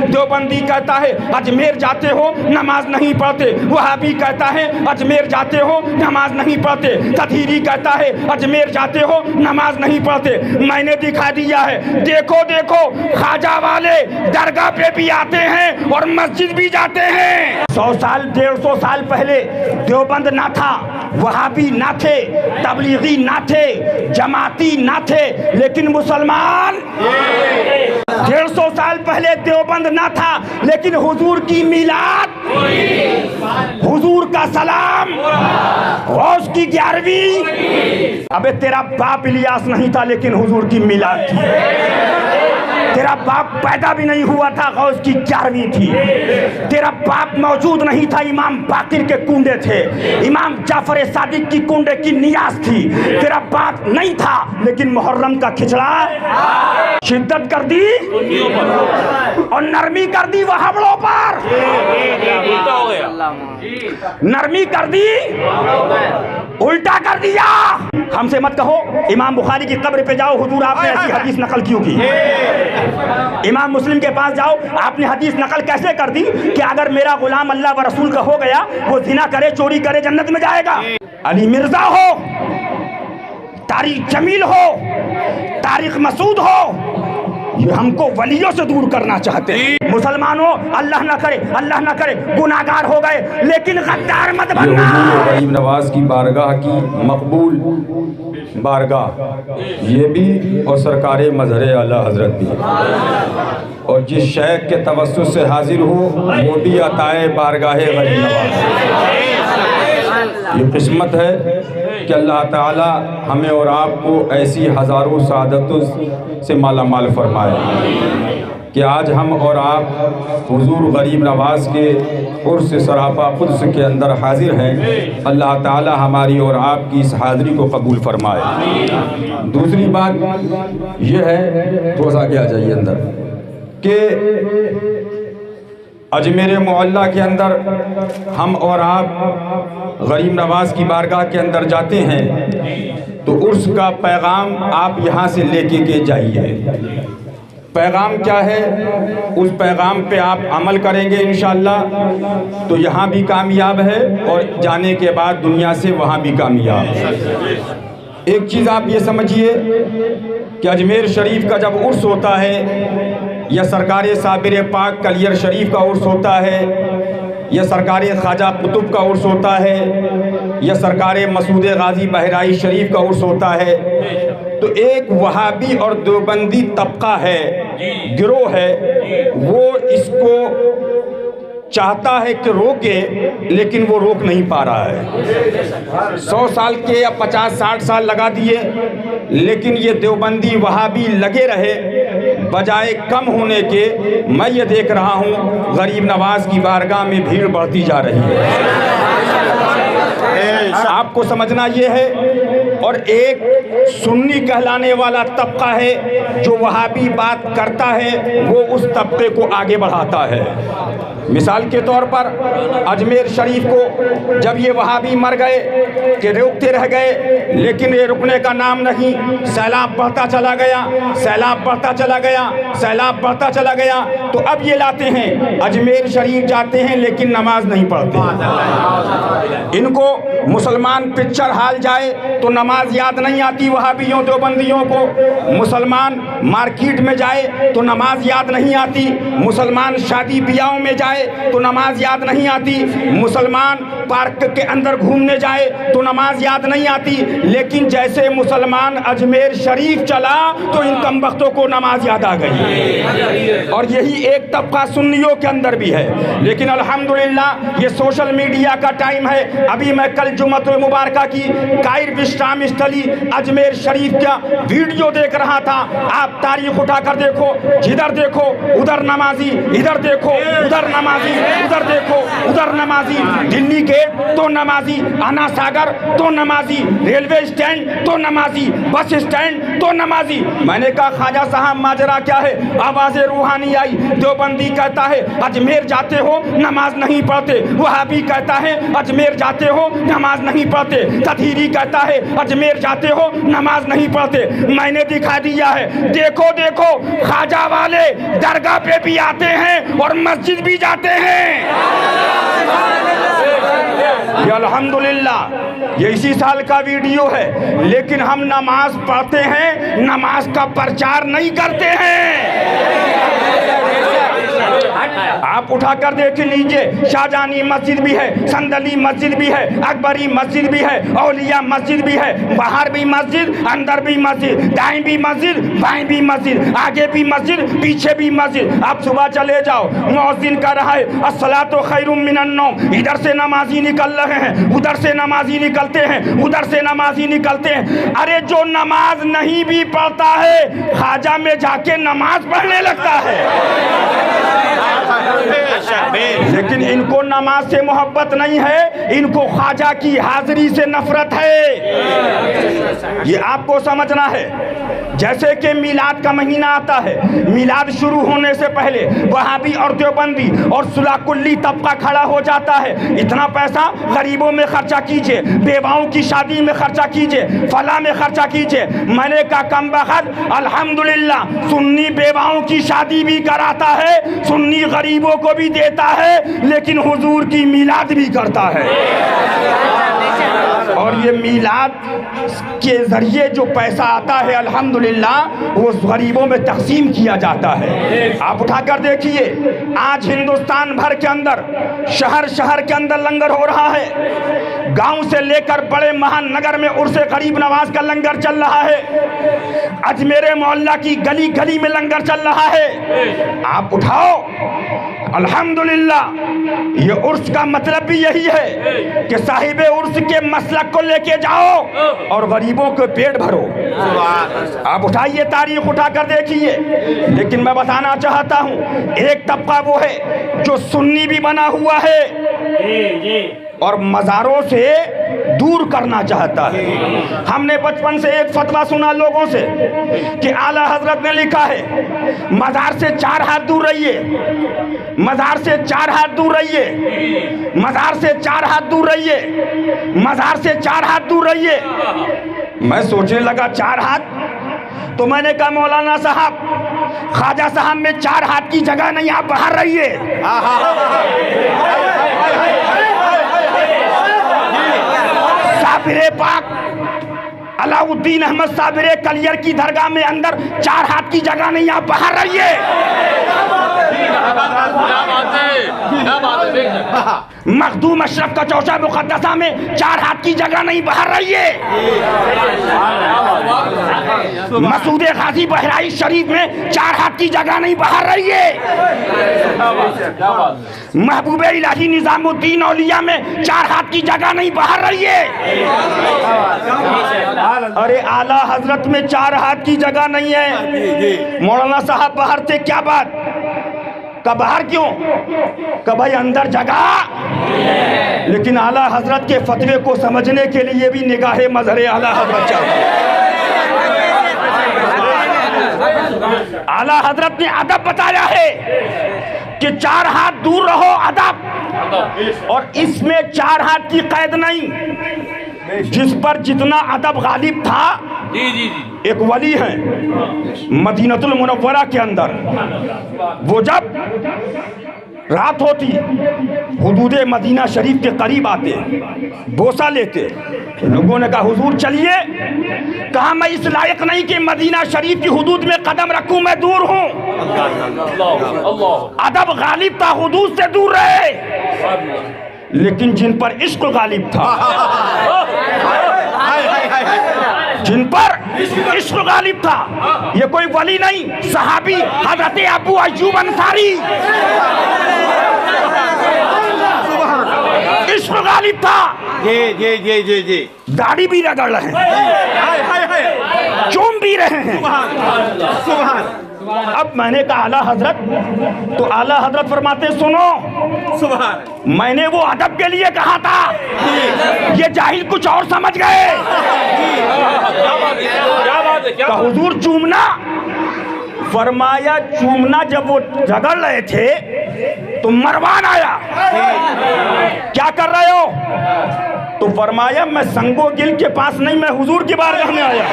देवबंदी कहता है अजमेर जाते हो नमाज नहीं पढ़ते, वहाबी कहता है अजमेर जाते हो नमाज नहीं पढ़ते, तदहीरी कहता है अजमेर जाते हो नमाज नहीं पढ़ते। मैंने दिखा दिया है, देखो देखो ख्वाजा वाले दरगाह पे भी आते हैं और मस्जिद भी जाते हैं। 100 साल 150 साल पहले देवबंद ना था, वहाबी ना थे, तबलीगी ना थे, जमाती ना थे, लेकिन मुसलमान 150 साल पहले देवबंद ना था, लेकिन हुजूर की मिलाद, हुजूर का सलाम, गौस की 11वीं। अबे तेरा बाप इलियास नहीं था लेकिन हुजूर की मिलाद थी। तेरा बाप पैदा भी नहीं हुआ था, गौस की 11वीं थी। तेरा बाप मौजूद नहीं था, इमाम बाकिर के कुंडे थे, इमाम जाफर सादिक की कुंडे की नियाज थी। तेरा बाप नहीं था लेकिन मुहर्रम का खिचड़ा शिद्दत कर दी और नरमी कर दी वहाबड़ों पर, नरमी कर दी, उल्टा कर दिया। हमसे मत कहो इमाम बुखारी की कब्र पे जाओ, हुजूर आपने ऐसी हदीस नकल क्यों की। इमाम मुस्लिम के पास जाओ, आपने हदीस नकल कैसे कर दी कि अगर मेरा गुलाम अल्लाह व रसूल का हो गया, वो जिना करे चोरी करे जन्नत में जाएगा। अली मिर्जा हो, तारिक जमील हो, तारिक मसूद हो, ये हमको वलियों से दूर करना चाहते हैं। मुसलमानों अल्लाह न करे गुनाहगार हो गए, लेकिन गद्दार मत बनना। गरीब नवाज की बारगाह की मकबूल बारगाह ये भी और सरकार मजहर आला हजरत भी, और जिस शेख के तवस्सुस से हाजिर हो वो भी अताए बारगाह गरीब नवाज। ये किस्मत है कि अल्लाह ताला हमें और आपको ऐसी हज़ारों सादतों से माला माल फरमाए कि आज हम और आप हुजूर गरीब नवाज के उर्स सरापा कुद्स के अंदर हाजिर हैं। अल्लाह ताला हमारी और आपकी इस हाज़िरी को कबूल फरमाए। दूसरी बात यह है, थोड़ा सा आगे आ जाइए अंदर, कि अजमेर मोहल्ला के अंदर हम और आप गरीब नवाज की बारगाह के अंदर जाते हैं तो उर्स का पैगाम आप यहाँ से लेके के जाइए। पैगाम क्या है, उस पैगाम पे आप अमल करेंगे इंशाअल्लाह तो यहाँ भी कामयाब है और जाने के बाद दुनिया से वहाँ भी कामयाब। एक चीज़ आप ये समझिए कि अजमेर शरीफ का जब उर्स होता है, या सरकार साबिर पाक कलियर शरीफ का उर्स होता है, या सरकार ख्वाजा कुतुब का उर्स होता है, या सरकार मसूद गाजी बहराई शरीफ का उर्स होता है, तो एक वहाबी और देवबंदी तबका है, गिरोह है, वो इसको चाहता है कि रोके, लेकिन वो रोक नहीं पा रहा है। 100 साल के या 50-60 साल लगा दिए, लेकिन ये देवबंदी वहाबी लगे रहे, बजाय कम होने के। मैं ये देख रहा हूँ गरीब नवाज की बारगाह में भीड़ बढ़ती जा रही है। आपको समझना ये है, और एक सुन्नी कहलाने वाला तबका है जो वहाबी बात करता है, वो उस तबके को आगे बढ़ाता है। मिसाल के तौर पर अजमेर शरीफ को जब ये वहाबी मर गए कि रोकते रह गए, लेकिन ये रुकने का नाम नहीं, सैलाब बढ़ता चला गया, सैलाब बढ़ता चला गया, सैलाब बढ़ता चला गया, तो अब ये लाते हैं अजमेर शरीफ जाते हैं लेकिन नमाज नहीं पढ़ते। इनको मुसलमान पिक्चर हाल जाए तो नमाज याद नहीं आती वहाबियों देवबंदियों को, मुसलमान मार्केट में जाए तो नमाज याद नहीं आती, मुसलमान शादी ब्याहों में जाए तो नमाज याद नहीं आती, मुसलमान पार्क के अंदर घूमने जाए तो नमाज याद नहीं आती, लेकिन जैसे मुसलमान अजमेर शरीफ चला तो इन कमबख्तों को नमाज याद आ गई। और यही एक तबका सुन्नियों के अंदर भी है। लेकिन अल्हम्दुलिल्लाह ये सोशल मीडिया का टाइम है। अभी मैं कल जुम्मतुल मुबारका की कायर विश्राम स्थली अजमेर शरीफ का वीडियो देख रहा था। आप तारीख उठाकर देखो, जिधर देखो उधर नमाजी, इधर देखो उधर नमाजी, उधर देखो उधर नमाजी, दिल्ली गेट तो नमाजी, आना सागर तो नमाजी, रेलवे स्टैंड तो नमाजी, बस स्टैंड तो नमाजी। मैंने कहा ख्वाजा साहब माजरा क्या है? आवाज़े रूहानी आई, देवबंदी कहता है अजमेर जाते हो नमाज नहीं पढ़ते, वहाबी कहता है अजमेर जाते हो नमाज नहीं पढ़ते, तदहीरी कहता है अजमेर जाते हो नमाज नहीं पढ़ते। मैंने दिखा दिया है, देखो देखो ख्वाजा वाले दरगाह पे भी आते हैं और मस्जिद भी जाते हैं। ये अल्हम्दुलिल्लाह ये इसी साल का वीडियो है, लेकिन हम नमाज पढ़ते हैं, नमाज का प्रचार नहीं करते हैं। आप उठाकर देख लीजिए, शाहजहानी मस्जिद भी है, संदली मस्जिद भी है, अकबरी मस्जिद भी है, औलिया मस्जिद भी है, बाहर भी मस्जिद, अंदर भी मस्जिद, दाएं भी मस्जिद, बाएं भी मस्जिद, आगे भी मस्जिद, पीछे भी मस्जिद। आप सुबह चले जाओ, मुअज्जिन कह रहा है अस्सलातु खैरुम मिनन नौम, इधर से नमाजी निकल रहे हैं, उधर से नमाजी निकलते हैं, उधर से नमाजी निकलते हैं। अरे जो नमाज नहीं भी पढ़ता है, ख्वाजा में जाके नमाज पढ़ने लगता है। लेकिन इनको नमाज से मोहब्बत नहीं है, इनको ख्वाजा की हाजिरी से नफरत है। ये आपको समझना है। जैसे कि मिलाद का महीना आता है, मिलाद शुरू होने से पहले वहाबी और देवबंदी और सुलाकुल्ली तबका खड़ा हो जाता है, इतना पैसा गरीबों में खर्चा कीजिए, बेवाओं की शादी में खर्चा कीजिए, फला में खर्चा कीजिए। मैंने कहा कमबख्त अल्हम्दुलिल्लाह सुन्नी बेवाओं की शादी भी कराता है, सुन्नी गरीबों को भी देता है, लेकिन हुजूर की मिलाद भी करता है। और ये मिलाद के जरिए जो पैसा आता है अल्हम्दुलिल्लाह वो गरीबों में तकसीम किया जाता है। आप उठाकर देखिए, आज हिंदुस्तान भर के अंदर शहर शहर के अंदर लंगर हो रहा है। गांव से लेकर बड़े महानगर में उर्से गरीब नवाज का लंगर चल रहा है। अजमेर मोहल्ला की गली गली में लंगर चल रहा है। आप उठाओ अल्हम्दुलिल्लाह। ये उर्स का मतलब भी यही है कि साहिबे उर्स के मसलक को लेके जाओ और गरीबों के पेट भरो। आप उठाइए, तारीख उठाकर देखिए। लेकिन मैं बताना चाहता हूँ, एक तबका वो है जो सुन्नी भी बना हुआ है और मज़ारों से दूर करना चाहता है। हमने बचपन से एक फतवा सुना लोगों से कि आला हजरत ने लिखा है मज़ार से 4 हाथ दूर रहिए, मज़ार से 4 हाथ दूर रहिए, मज़ार से 4 हाथ दूर रहिए, मज़ार से 4 हाथ दूर रहिए। मैं सोचने लगा 4 हाथ, तो मैंने कहा मौलाना साहब, ख्वाजा साहब में 4 हाथ की जगह नहीं, आप बाहर रहिए। साबिरे पाक अलाउद्दीन अहमद साबिरे कलियर की दरगाह में अंदर 4 हाथ की जगह नहीं, आप बाहर रहिए। मखदूम अशरफ का चौसा मुकद्दसा में 4 हाथ की जगह नहीं, बाहर रहिए। मसूद गाजी बहराइच शरीफ में 4 हाथ की जगह नहीं, बाहर रहिए। महबूब इलाही निजामुद्दीन औलिया में 4 हाथ की जगह नहीं, बाहर रहिए। अरे आला हजरत में 4 हाथ की जगह नहीं है। मौलाना साहब बाहर थे, क्या बात? का बाहर क्यों? का भाई अंदर जगह। लेकिन आला हजरत के फतवे को समझने के लिए भी निगाहे मजहरे आला हजरत चाहिए। आला हजरत ने अदब बताया है कि 4 हाथ दूर रहो, अदब। और इसमें 4 हाथ की कैद नहीं, जिस पर जितना अदब गालिब था। एक वली है मदीनतुल मुनव्वरा के अंदर, वो जब रात होती हुदूद मदीना शरीफ के करीब आते, बोसा लेते। लोगों ने कहा हुजूर चलिए। कहा मैं इस लायक नहीं कि मदीना शरीफ की हुदूद में कदम रखूं, मैं दूर हूं। अदब गालिब था, हुदूद से दूर रहे। लेकिन जिन पर इश्क गालिब था, जिन पर इश्क गालिब था, ये कोई वली नहीं, सहाबी हजरत अबू अय्यूब अंसारी, इश्क गालिब था। जी दाढ़ी भी रगड़ रहे हैं, चूम भी रहे हैं। अब मैंने कहा आला हजरत, तो आला हजरत फरमाते सुनो, मैंने वो अदब के लिए कहा था, ये जाहिल कुछ और समझ गए। क्या हुजूर चूमना? फरमाया चूमना जब वो रगड़ रहे थे तो मरवान आया। क्या कर रहे हो? तो फरमाया मैं संगो गिल के पास नहीं, मैं हुजूर की बारगाह में आया।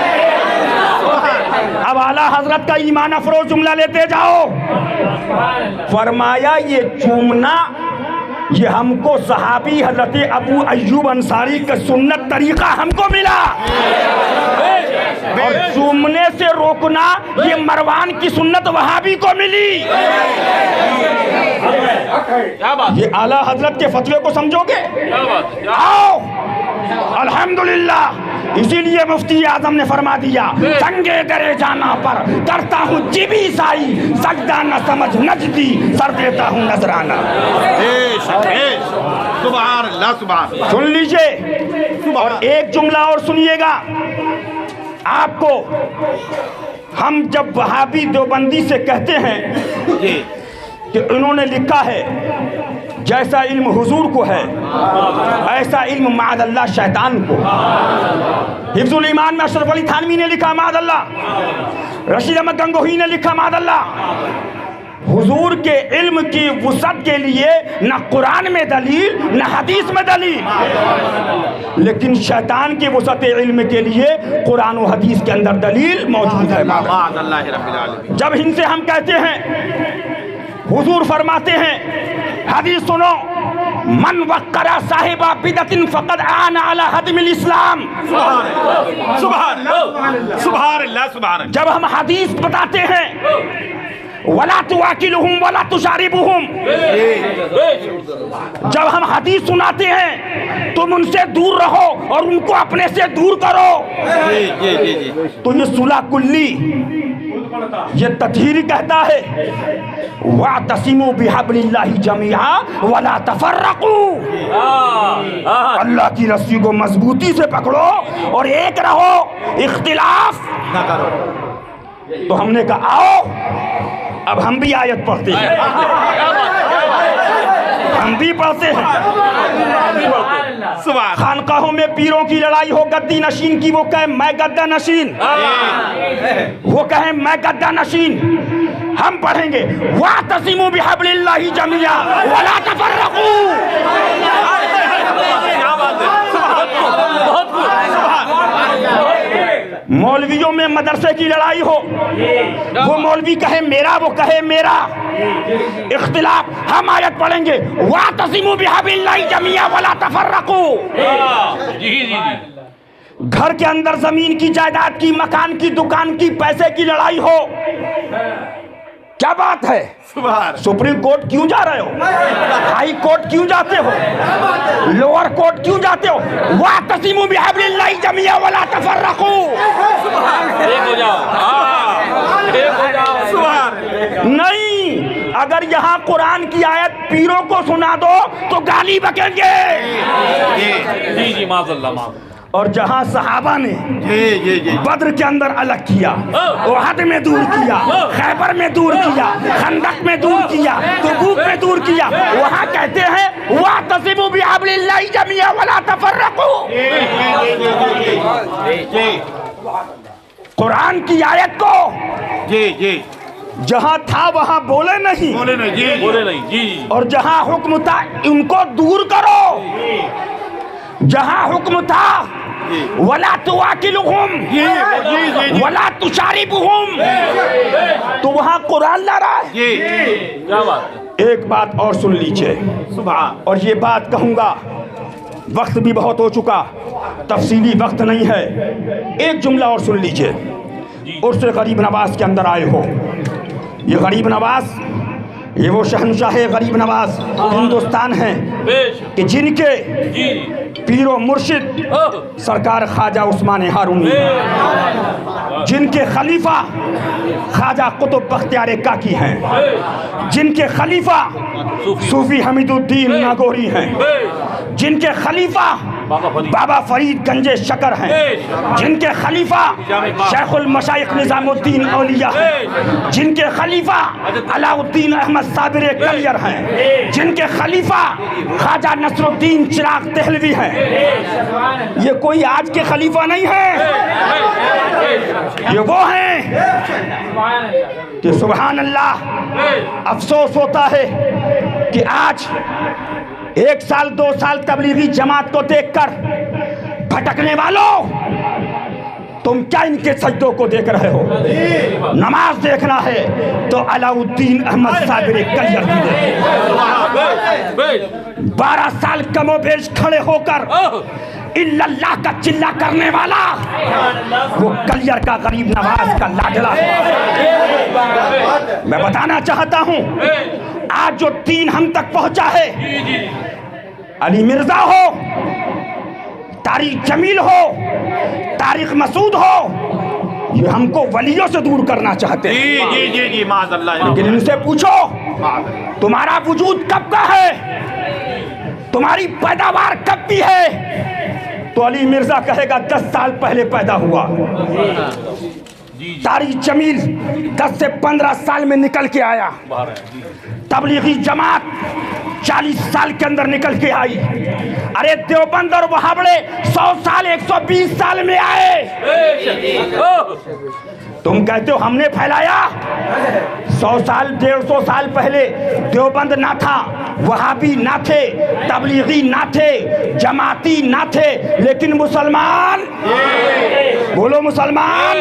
अब आला हजरत का ईमान अफरोज जुमला लेते जाओ। फरमाया ये चूमना ये हमको सहाबी हजरत अबू अय्यूब अंसारी का सुन्नत तरीका हमको मिला, और चूमने से रोकना ये मरवान की सुन्नत वहाबी को मिली। ये आला हजरत के फतवे को समझोगे? आओ अल्हम्दुलिल्लाह। इसीलिए मुफ्ती आजम ने फरमा दिया, संगे दरे जाना पर करता हूँ जिबी साई, सजदा न समझ नजदी, सर देता हूँ नजराना। सुभान अल्लाह, सुभान। सुन लीजिए, और एक जुमला और सुनिएगा आपको। हम जब वहाबी देवबंदी से कहते हैं कि उन्होंने लिखा है जैसा इल्म हुजूर को है ऐसा इल्म मादअल्लाह शैतान को। हिफ्जुल ईमान में अशरफ अली थानवी ने लिखा मादअल्लाह, रशीद अहमद गंगोही ने लिखा मादअल्लाह। हुजूर के इल्म की वुसअत के लिए न कुरान में दलील न हदीस में दलील, लेकिन शैतान की वुसअत इल्म के लिए कुरान और हदीस के अंदर दलील मौजूद है। जब इनसे हम कहते हैं, हुजूर फरमाते हैं हदीस सुनो, मन वक्करा साहिबा बिदतिन फकद आन अला हदमिल इस्लाम। सुभान अल्लाह, सुभान। जब हम हदीस बताते हैं वला तुआकिलुहुम वला तुशारिबुहुम, जब हम हदीस सुनाते हैं तुम उनसे दूर रहो और उनको अपने से दूर करो, तो ये सुलह कुल्ली, ये तत्हीरी कहता है वातसिमु बिहब्लिल्लाहि जमीआ वला तफर्रकू। अल्लाह की रस्सी को मजबूती से पकड़ो और एक रहो, इख्तिलाफ न करो। तो हमने कहा आओ अब हम भी आयत पढ़ते हैं, हम भी पढ़ते हैं। खानकाहों में पीरों की लड़ाई हो गद्दी नशीन की, वो कहे मैं गद्दा नशीन, वो कहे मैं गद्दा नशीन। हम पढ़ेंगे वातसिमु बिहब्लिल्लाहि जमीआ वला तफर्रकू। मौलवियों में मदरसे की लड़ाई हो, वो मौलवी कहे मेरा, वो कहे मेरा, इख्तिलाफ। हम आयत पढ़ेंगे वातसिमु बिहब्लिल्लाहि जमीआ वला तफर्रकू। घर के अंदर जमीन की, जायदाद की, मकान की, दुकान की, पैसे की लड़ाई हो, क्या बात है? सुप्रीम कोर्ट क्यों जा रहे हो? हाई कोर्ट क्यों जाते हो? लोअर कोर्ट क्यों जाते हो? वातसिमु बिहब्लिल्लाहि जमीआ वला तफर्रकू। नहीं, अगर यहाँ कुरान की आयत पीरों को सुना दो तो गाली बकेंगे। जी माज़अल्लाह। और जहां सहाबा ने बद्र के अंदर अलग किया, उहद में दूर किया, खैबर में दूर किया, खंदक में दूर किया, तबूक में दूर किया, वहां कहते हैं वातसिमु बिहब्लिल्लाहि जमीआ वला तफर्रकू। कुरान की आयत को जहां था वहां बोले नहीं, और जहां हुक्म था उनको दूर करो। जहां हुक्म था वला तुआकिलुहुम वला तुशारिबुहुम, तो वहां कुरान ला रहा है। क्या बात? एक बात और सुन लीजिए, और ये बात कहूंगा, वक्त भी बहुत हो चुका, तफसीली वक्त नहीं है। एक जुमला और सुन लीजिए। उर्स गरीब नवाज के अंदर आए हो, ये गरीब नवाज, ये वो शहंशाह गरीब नवाज हिंदुस्तान हैं कि जिनके पीरो मुर्शिद सरकार ख्वाजा उस्मान हारूनी, जिनके खलीफा ख्वाजा कुतुब बख्तियार काकी हैं, जिनके खलीफा सूफी हमीदुद्दीन नागौरी हैं, जिनके खलीफा बाबा फरीद गंजे शकर हैं, जिनके खलीफा शेखुल मशाइख निजामुद्दीन औलिया हैं, जिनके खलीफा अलाउद्दीन अहमद साबिर कलियर हैं, जिनके खलीफा ख्वाजा नसरुद्दीन चिराग देहलवी हैं। ये कोई आज के खलीफा नहीं है, ये वो हैं कि सुभान अल्लाह, अफसोस होता है कि आज 1 साल 2 साल तबलीगी जमात को देखकर भटकने वालों, तुम क्या इनके सजदों को देख रहे हो? नमाज देखना है तो अलाउद्दीन अहमद साबिर कलियर की देखो। 12 साल कमोबेश खड़े होकर इल्लल्लाह का चिल्ला करने वाला वो कलियर का गरीब नवाज का लाडला है। मैं बताना चाहता हूं, आज जो दीन हम तक पहुंचा है, अली मिर्जा हो, तारिक जमील हो, तारिक मसूद हो, ये हमको वलियों से दूर करना चाहते हैं। जी माज़अल्लाह। लेकिन इनसे पूछो तुम्हारा वजूद कब का है, तुम्हारी पैदावार कब की है, तो अली मिर्जा कहेगा 10 साल पहले पैदा हुआ। तारिक जमील 10 से 15 साल में निकल के आया। तबलीगी जमात 40 साल के अंदर निकल के आई। अरे देवबंद और वहाबड़े 100 साल 120 साल में आए। तुम कहते हो हमने फैलाया। 100 साल 150 साल पहले देवबंद ना था, वहाबी ना थे, तबलीगी ना थे, जमाती ना थे, लेकिन मुसलमान, बोलो मुसलमान,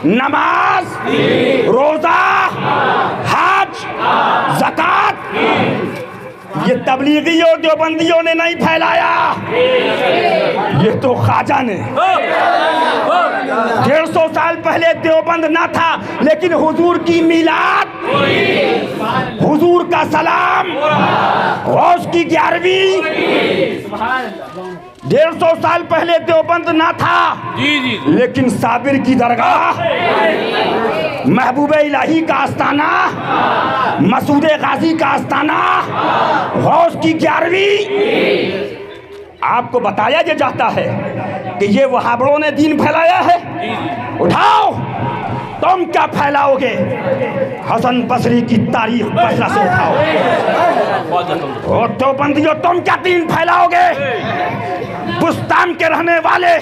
नमाज, रोजा, हज, ज़कात ये तबलीगी और देवबंदियों ने नहीं फैलाया, ये तो ख्वाजा ने। 150 साल पहले देवबंद ना था, लेकिन हुजूर की मिलाद, हुजूर का सलाम, गौस की 11वीं, 150 साल पहले देवबंद ना था, लेकिन साबिर की दरगाह, महबूब इलाही का आस्ताना, मसूद गाजी का आस्ताना, गौस की 11वीं। आपको बताया जाता है कि ये वहाबड़ों ने दीन फैलाया है। उठाओ, तुम क्या फैलाओगे? हसन बसरी की तारीख बसरा से उठाओ। और देवबंदियों, तुम क्या दीन फैलाओगे? बुस्तान के रहने वाले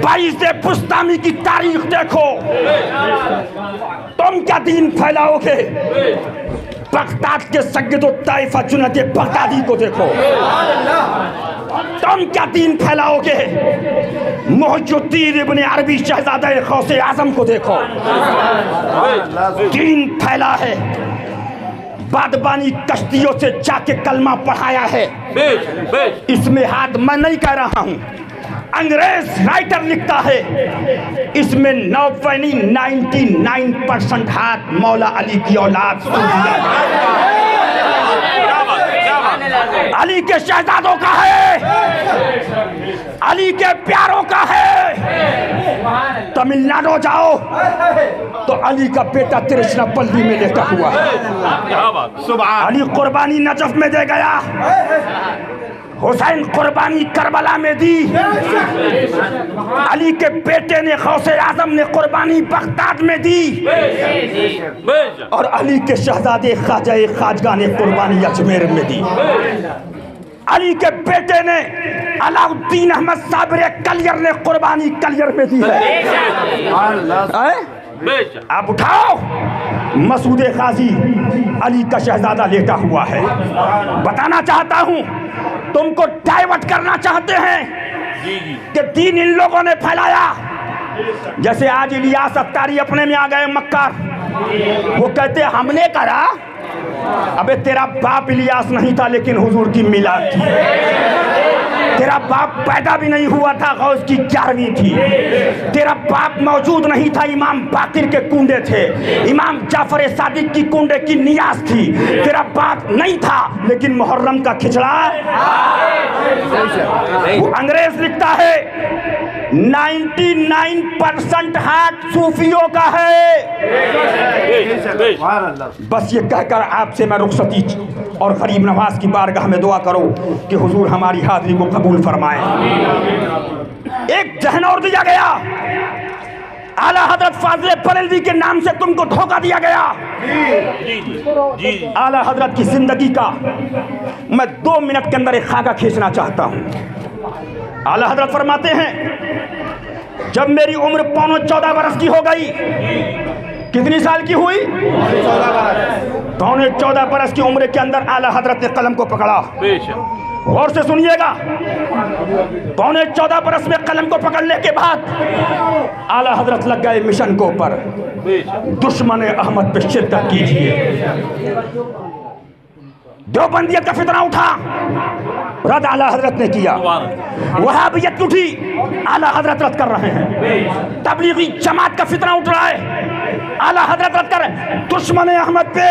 22 बुस्तानी की तारीख देखो। तुम क्या दीन फैलाओगे? बगदाद के सज्जद ताइफा जुनैद बगदादी को देखो। तुम क्या दीन फैलाओगे? मुहिजुद्दीन इब्ने अरबी शहजादा गौसे आजम को देखो। दीन फैला है, बादबानी कश्तियों से जाके कलमा पढ़ाया है। इसमें हाथ मैं नहीं कह रहा हूं, अंग्रेज राइटर लिखता है, इसमें 99% हाथ मौला अली की औलाद अली के शहजादों का है, अली के प्यारों का है। तमिलनाडु जाओ तो अली का बेटा तिरुचिरापल्ली में लेटा हुआ है। अली कुर्बानी नजफ में दे गया, हुसैन कुर्बानी करबला में दी, अली के बेटे ने गौसे आजम ने कुर्बानी बगदाद में दी, और अली के शहजादे ख्वाजा खाजगा ने कुर्बानी अजमेर में दी। अली के बेटे ने अलाउद्दीन अहमद साबिर कलियर ने कुर्बानी कलियर में दी है। आप उठाओ, मसूद गाजी अली का शहजादा लेटा हुआ है। बताना चाहता हूं, तुमको डाइवर्ट करना चाहते हैं कि दीन इन लोगों ने फैलाया। जैसे आज इलियास अत्तारी अपने में आ गए मक्कार, वो कहते हमने करा। अबे तेरा बाप इलियास नहीं था, लेकिन हुजूर की मिलाद थी। तेरा बाप पैदा भी नहीं हुआ था, गौस की 11वीं थी। तेरा बाप मौजूद नहीं था, इमाम बाकिर के कुंडे थे, इमाम जाफर सादिक की कुंडे की नियाज थी। तेरा बाप नहीं था, लेकिन मुहर्रम का खिचड़ा। वो अंग्रेज लिखता है 99% हाथ सूफियों का है। बस ये कहकर आपसे मैं रुखसती और गरीब नवाज की बारगाह में दुआ करो कि हुजूर हमारी हाजिरी को कबूल फरमाए। एक जहन और दिया गया, आला हजरत फाज़िल बरेलवी के नाम से तुमको धोखा दिया गया। आला हजरत की जिंदगी का मैं 2 मिनट के अंदर एक खाका खींचना चाहता हूं। आला हजरत फरमाते हैं, जब मेरी उम्र 14 बरस की हो गई, कितनी साल की हुई? 14 बरस की उम्र के अंदर आला हजरत ने कलम को पकड़ा। गौर से सुनिएगा, 14 बरस में कलम को पकड़ने के बाद आला हजरत लग गए मिशन को ऊपर। दुश्मन अहमद पे शिद्दत कीजिए। देवबंदियत का फितना उठा, रद्द आला हजरत ने किया। वहाबियत उठी, आला हजरत रद्द कर रहे हैं। तबलीगी जमात का फितना उठ रहा है, आला हजरत रद्द कर रहे हैं। दुश्मन अहमद पे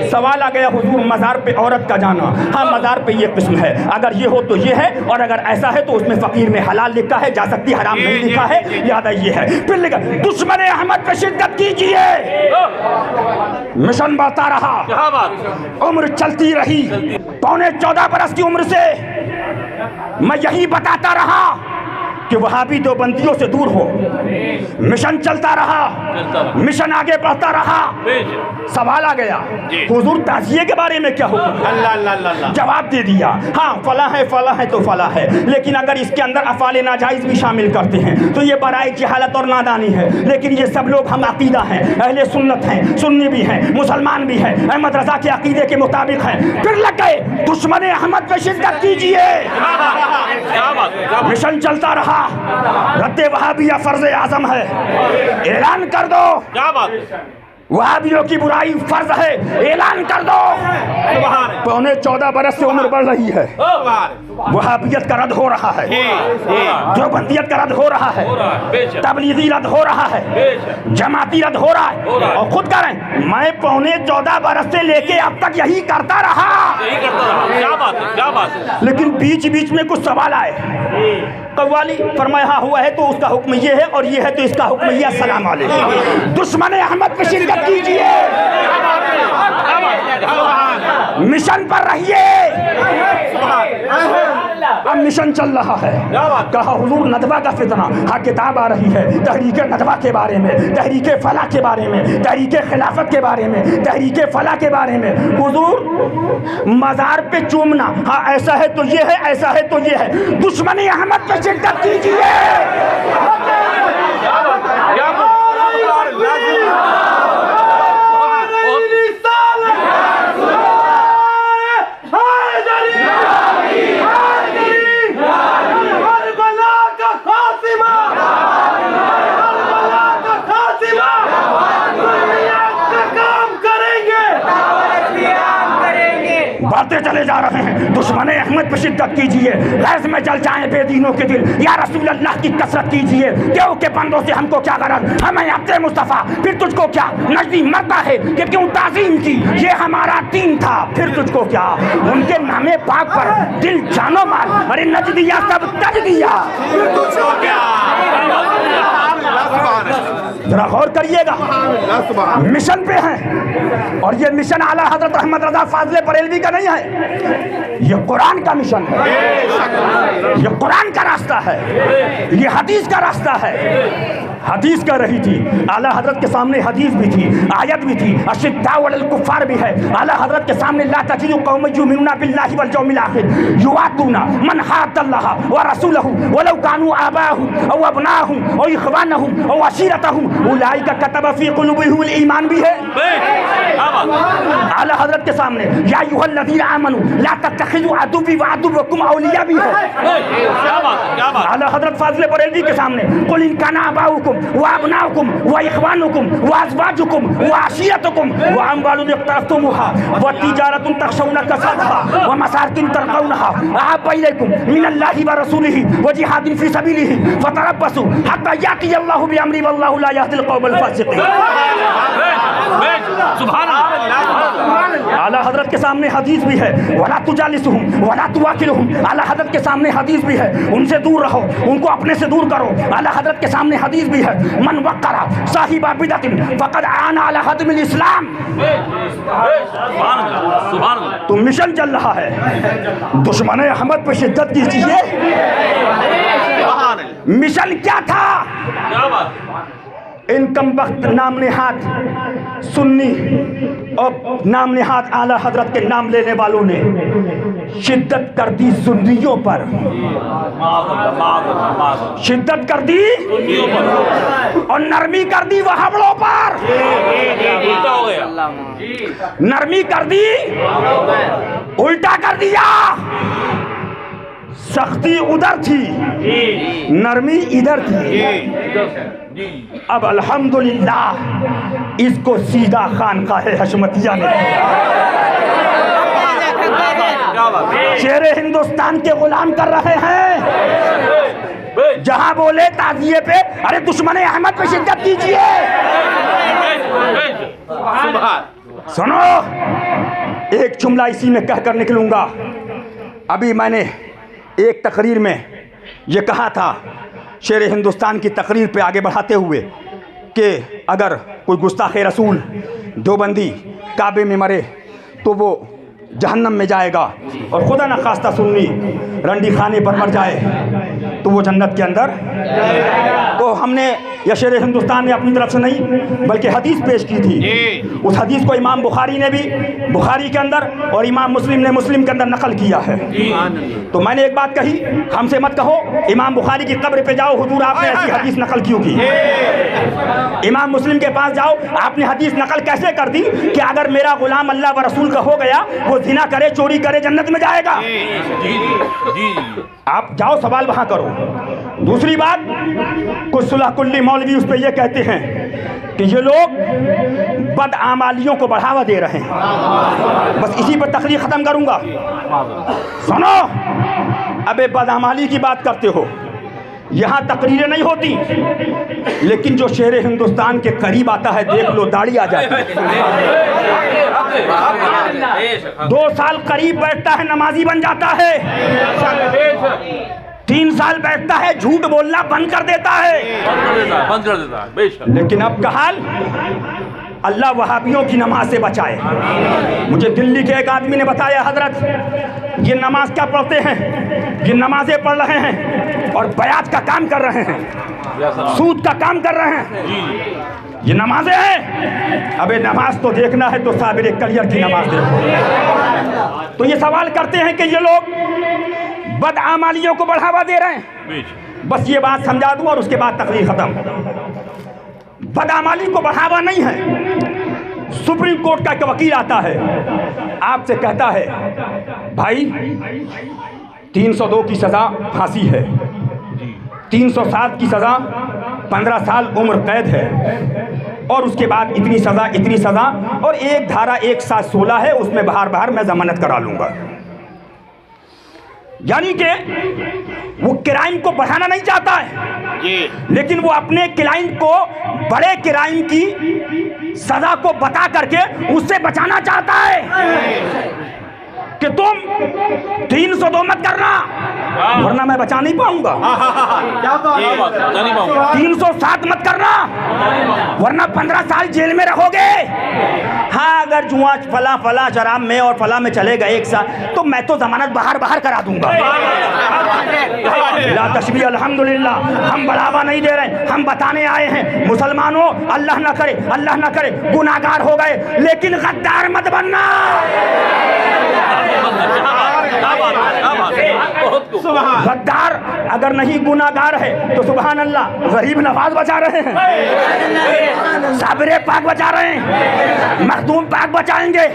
सवाल आ गया, हुजूर मज़ार पे औरत का जाना। हाँ, मज़ार पे ये किस्म है, अगर ये हो तो ये है, और अगर ऐसा है तो उसमें फ़कीर में हलाल लिखा है, जा सकती हराम नहीं लिखा है, याद है ये है। फिर लिखा दुश्मन अहमद पे शिद्दत कीजिए। मिशन बढ़ता रहा, उम्र चलती रही। 14.25 बरस की उम्र से मैं यही बताता रहा कि वहाबी देवबंदियों से दूर हो। मिशन चलता रहा, मिशन आगे बढ़ता रहा। सवाल आ गया, हुजूर ताज़िये के बारे में क्या होगा? अल्लाह जवाब दे दिया, हाँ फला है तो फला है, लेकिन अगर इसके अंदर अफ़ाल नाजायज़ भी शामिल करते हैं तो ये बराए जहालत और नादानी है। लेकिन ये सब लोग हम अकीदा हैं, अहले सुन्नत हैं, सुन्नी भी हैं, मुसलमान भी हैं, अहमद रज़ा के अकीदे के मुताबिक हैं। फिर लग गए दुश्मन अहमद पे शिद्दत कीजिए। मिशन चलता रहा, रद्दे वहाबिया फर्ज आजम है, ऐलान कर दो। क्या बात? वहाबियों की बुराई फर्ज है, ऐलान कर दो। 14.25 बरस से उम्र बढ़ रही है, वहाबियत का रद्द हो रहा है, देवबंदियत का रद्द हो रहा है, तबलीगी रद्द हो रहा है, जमाती रद्द हो रहा है। और खुद कह रहे हैं, मैं 14.25 बरस से लेके अब तक यही करता रहा। क्या बात है, क्या बात है। लेकिन बीच बीच में कुछ सवाल आए। कव्वाली फरमाया हुआ है तो उसका हुक्म ये है, और ये है तो इसका हुक्म ये। अस्सलाम वालेकुम। दुश्मन अहमद पे शिद्दत कीजिए, मिशन पर रहिए। अब मिशन चल रहा है। कहा हुजूर नदवा का फितना, हाँ किताब आ रही है तहरीक नदवा के बारे में, तहरीक फला के बारे में, तहरीक खिलाफत के बारे में, तहरीक फला के बारे में। हुजूर मज़ार पे चूमना, हाँ ऐसा है तो ये है, ऐसा है तो ये है। दुश्मन अहमद पे शिद्दत कीजिए। बढ़ते चले जा रहे हैं। दुश्मन अहमद पे शिद्दत कीजिए, गैस में जल जाएं बेदीनों के दिल, या रसूल अल्लाह की कसरत कीजिए। देव के बंदों से हमको क्या गरज, हमें अपने मुस्तफ़ा, फिर तुझको क्या। नजदी मरता है कि क्यों ताज़ीम की, ये हमारा दीन था, फिर तुझको क्या। उनके नामे पाक पर दिल जानो मार, अरे नजदिया सब तज दिया। जरा गौर करिएगा, मिशन पे हैं, और ये मिशन आला हजरत अहमद रज़ा फाज़ले बरेलवी का नहीं है, ये कुरान का मिशन है, ये कुरान का रास्ता है, ये हदीस का रास्ता है। हदीस कह रही थी, आला हजरत के सामने हदीस भी थी, आयत भी थी, अशिद्दाउ अलल कुफ़ार भी है। आला हजरत के सामने ला तजिदु कौमन युमिनूना बिल्लाहि वल यौमिल आखिर युवादूना मन हाद्दल्लाह व रसूलहु वलौ कानू आबाहुम औ अबनाहुम औ इख्वानहुम औ अशीरतहुम उलाइका कतब फी कुलूबिहिमुल ईमान भी है। आला हजरत के सामने या अय्युहल्लज़ीना आमनू ला तत्तखिज़ू अदुव्वी व अदुव्वकुम औलिया भी है। आला हजरत फाज़ले बरेलवी के सामने कुल इन काना आबाउकुम व अबनाउकुम व इख्वानुकुम व अज़वाजुकुम व अशीरतुकुम व अम्वालुन इक़्तरफ़्तुमूहा व तिजारतुन तख़शौना कसदहा व मसाकिन तरज़ौनहा अहब्बा इलैकुम मिनल्लाहि व रसूलिहि व जिहादिन फ़ी सबीलिहि फ़तरब्बसू हत्ता यातियल्लाहु बिअम्रिही वल्लाहु ला यहदिल क़ौमल फ़ासिक़ीन। सुभान अल्लाह। आला हजरत के सामने हदीस भी है, वला तुजालिसुहुम वला तुवाकिलुहुम। आला हजरत के सामने हदीस भी है, उनसे दूर रहो, उनको अपने से दूर करो। आला हजरत के सामने हदीस भी है, मन वक़्क़रा साहिबा बिदअतिन फ़क़द आना अला हदमिल इस्लाम। सुभान अल्लाह। तो मिशन चल रहा है, दुश्मन अहमद पे शिद्दत कीजिए। मिशन क्या था? इन कम वक्त नाम नेहात सुन्नी और नाम नेहात आला हजरत के नाम लेने वालों ने शिद्दत कर दी सुन्नियों पर, शिद्दत कर दी और नरमी कर दी वहाबड़ों पर, नरमी कर दी उल्टा कर दिया। सख्ती उधर थी, नरमी इधर थी। अब अल्हम्दुलिल्लाह इसको सीधा खानकाहे हशमतिया ने शेरे हिंदुस्तान के गुलाम कर रहे हैं। जहां बोले ताजिए पे, अरे दुश्मन अहमद पे शिद्दत कीजिए। सुनो, एक जुमला इसी में कहकर निकलूंगा। अभी मैंने एक तकरीर में ये कहा था, शेर हिंदुस्तान की तकरीर पे आगे बढ़ाते हुए, कि अगर कोई गुस्ताखे रसूल देवबंदी काबे में मरे तो वो जहन्नम में जाएगा, और खुदा न खास्ता सुन्नी रंडी खाने पर मर जाए तो वो जन्नत के अंदर। तो हमने या शेर हिंदुस्तान ने अपनी तरफ से नहीं बल्कि हदीस पेश की थी। उस हदीस को इमाम बुखारी ने भी बुखारी के अंदर और इमाम मुस्लिम ने मुस्लिम के अंदर नकल किया है। तो मैंने एक बात कही, हमसे मत कहो इमाम बुखारी की कब्र पे जाओ हुजूर आपने ऐसी हदीस नकल क्यों की। इमाम मुस्लिम के पास जाओ, आपने हदीस नकल कैसे कर दी कि अगर मेरा गुलाम अल्लाह व रसूल का हो गया, वो जिना करे चोरी करे जन्नत में जाएगा। आप जाओ सवाल वहां करो। दूसरी बात, कुछ सुलह कुल्ली मौलवी उस पर यह कहते हैं कि ये लोग बदआमालियों को बढ़ावा दे रहे हैं। बस इसी पर तकरीर खत्म करूंगा। सुनो, अबे बदआमाली की बात करते हो, यहाँ तकरीरें नहीं होती, लेकिन जो शेर हिंदुस्तान के करीब आता है देख लो दाढ़ी आ जाती है। 2 साल करीब बैठता है नमाजी बन जाता है, 3 साल बैठता है झूठ बोलना बंद कर देता है। लेकिन अब का हाल, अल्लाह वहाबियों की नमाज से बचाए। मुझे दिल्ली के एक आदमी ने बताया, हजरत ये नमाज क्या पढ़ते हैं, ये नमाजें पढ़ रहे हैं और बयात का काम कर रहे हैं, सूद का काम कर रहे हैं, ये नमाजें हैं। अबे नमाज तो देखना है तो साबिर कलियर की नमाज देखो। तो ये सवाल करते हैं कि ये लोग बदआमालियों को बढ़ावा दे रहे हैं। बस ये बात समझा दूं और उसके बाद तकरीर खत्म। बदआमाली को बढ़ावा नहीं है। सुप्रीम कोर्ट का एक वकील आता है, आपसे कहता है भाई 302 की सजा फांसी है, 307 की सजा 15 साल उम्र कैद है, और उसके बाद इतनी सजा और एक धारा 116 है, उसमें बाहर मैं जमानत करा लूंगा। यानी कि वो क्राइम को बढ़ाना नहीं चाहता है, लेकिन वो अपने क्लाइंट को बड़े क्राइम की सजा को बता करके उससे बचाना चाहता है कि तुम 302 मत करना वरना मैं बचा नहीं पाऊंगा, 307 मत करना वरना 15 साल जेल में रहोगे। हाँ, अगर जुआ फला शराब में और फला में चले गए एक साल तो मैं तो जमानत बाहर करा दूंगा। ला तशबीह, अल्हम्दुलिल्लाह, हम बढ़ावा नहीं दे रहे, हम बताने आए हैं मुसलमानों, अल्लाह ना करे गुनाहगार हो गए लेकिन गद्दार मत बनना। गद्दार अगर नहीं गुनाहगार है तो सुभान अल्लाह, गरीब नवाज बचा रहे हैं, साबिर पाक बचा रहे हैं, मखदूम पाक बचाएंगे,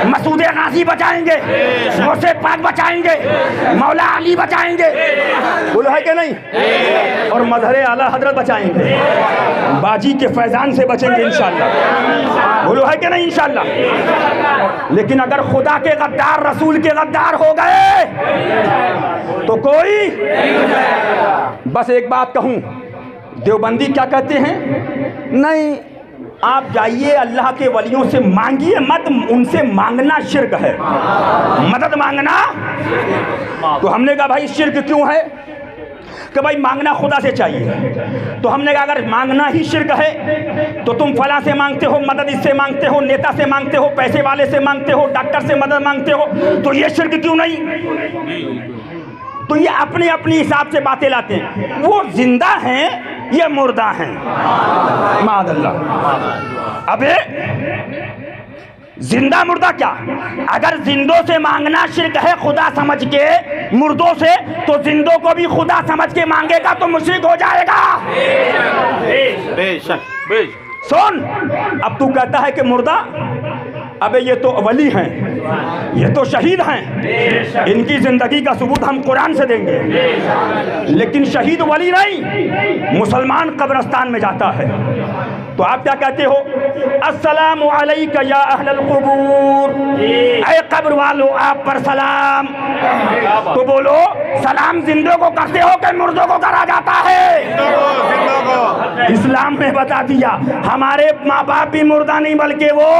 मसूद गाजी बचाएंगे, गौसे पाक बचाएंगे, मौला अली बचाएंगे, बोलो है कि नहीं, और मजहर आला हजरत बचाएंगे, बाजी के फैजान से बचेंगे इंशाअल्लाह, बोलो है कि नहीं इंशाअल्लाह। लेकिन अगर खुदा के गद्दार रसूल के गद्दार हो गए तो कोई, बस एक बात कहूं, देवबंदी क्या कहते हैं, नहीं आप जाइए अल्लाह के वलियों से मांगिए मत, उनसे मांगना शिर्क है, मदद मांगना। तो हमने कहा भाई शिर्क क्यों है, कि भाई मांगना खुदा से चाहिए। तो हमने कहा अगर मांगना ही शिर्क है तो तुम फला से मांगते हो, मदद इससे मांगते हो, नेता से मांगते हो, पैसे वाले से मांगते हो, डॉक्टर से मदद मांगते हो, तो ये शिर्क क्यों नहीं। तो ये अपने अपने हिसाब से बातें लाते हैं। वो जिंदा हैं ये मुर्दा हैं। माअल्लाह। अबे जिंदा मुर्दा क्या? अगर जिंदों से मांगना शिर्क है खुदा समझ के मुर्दों से, तो जिंदों को भी खुदा समझ के मांगेगा तो मुशरिक हो जाएगा। बेशक। सुन, अब तू कहता है कि मुर्दा, अबे ये तो वली हैं, ये तो शहीद हैं, इनकी जिंदगी का सबूत हम कुरान से देंगे। लेकिन शहीद वली नहीं, मुसलमान कब्रिस्तान में जाता है तो आप क्या कहते हो? अस्सलामु अलैका या अहलल कुबूर, ऐ कब्र वालों आप पर सलाम। तो बोलो, सलाम जिंदों को करते हो कि मुर्दों को करा जाता है? इस्लाम में बता दिया हमारे माँ बाप भी मुर्दा नहीं बल्कि वो।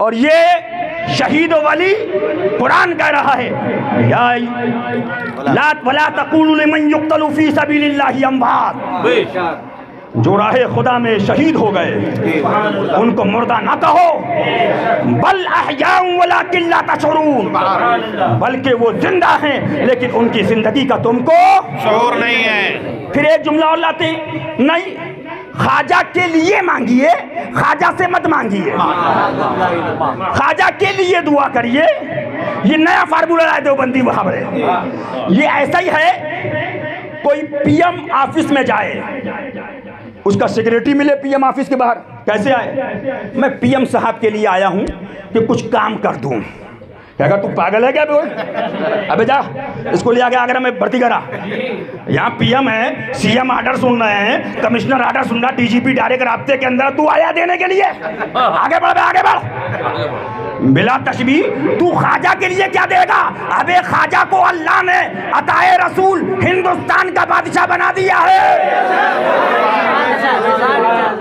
और ये शहीद वली कुरान कह रहा है, या ला वला तक़ूलू लिमन युक़्तलू फ़ी सबीलिल्लाहि अमवात, जो राहे खुदा में शहीद हो गए उनको मुर्दा ना कहो, बल अहयाउन वलाकिन ला तशऊरून, बल्कि वो जिंदा हैं लेकिन उनकी जिंदगी का तुमको शऊर नहीं है। फिर एक जुमला और लाते, नहीं ख्वाजा के लिए मांगिए, ख्वाजा से मत मांगिए, ख्वाजा के लिए दुआ करिए। ये नया फार्मूला लाए देवबंदी वहाबरे। ये ऐसा ही है, कोई पीएम ऑफिस में जाए, उसका सिक्योरिटी मिले पीएम ऑफिस के बाहर, कैसे आए? मैं पीएम साहब के लिए आया हूं कि कुछ काम कर दूं। कहेगा तू पागल है क्या बे? अबे जा इसको ले आके आगरा में भर्ती करा। यहाँ पीएम है, सीएम ऑर्डर सुन रहे हैं, कमिश्नर ऑर्डर सुन रहा, डीजीपी डायरेक्ट राब्ते के अंदर, तू आया देने के लिए? आगे बढ़, आगे बढ़। बिला तशबीह तू ख्वाजा के लिए क्या देगा? अबे ख्वाजा को अल्लाह ने अताए रसूल हिंदुस्तान का बादशाह बना दिया है।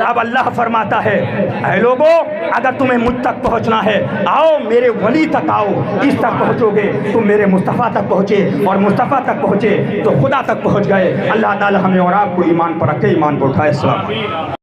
अब अल्लाह फरमाता है, ऐ लोगों, अगर तुम्हें मुझ तक पहुंचना है, आओ मेरे वली तक आओ। इस तक पहुंचोगे तो मेरे मुस्तफ़ा तक पहुंचे, और मुस्तफ़ा तक पहुंचे तो खुदा तक पहुंच गए। अल्लाह ताला हमें और आपको ईमान पर रखे, ईमान पर उठाए। अस्सलाम।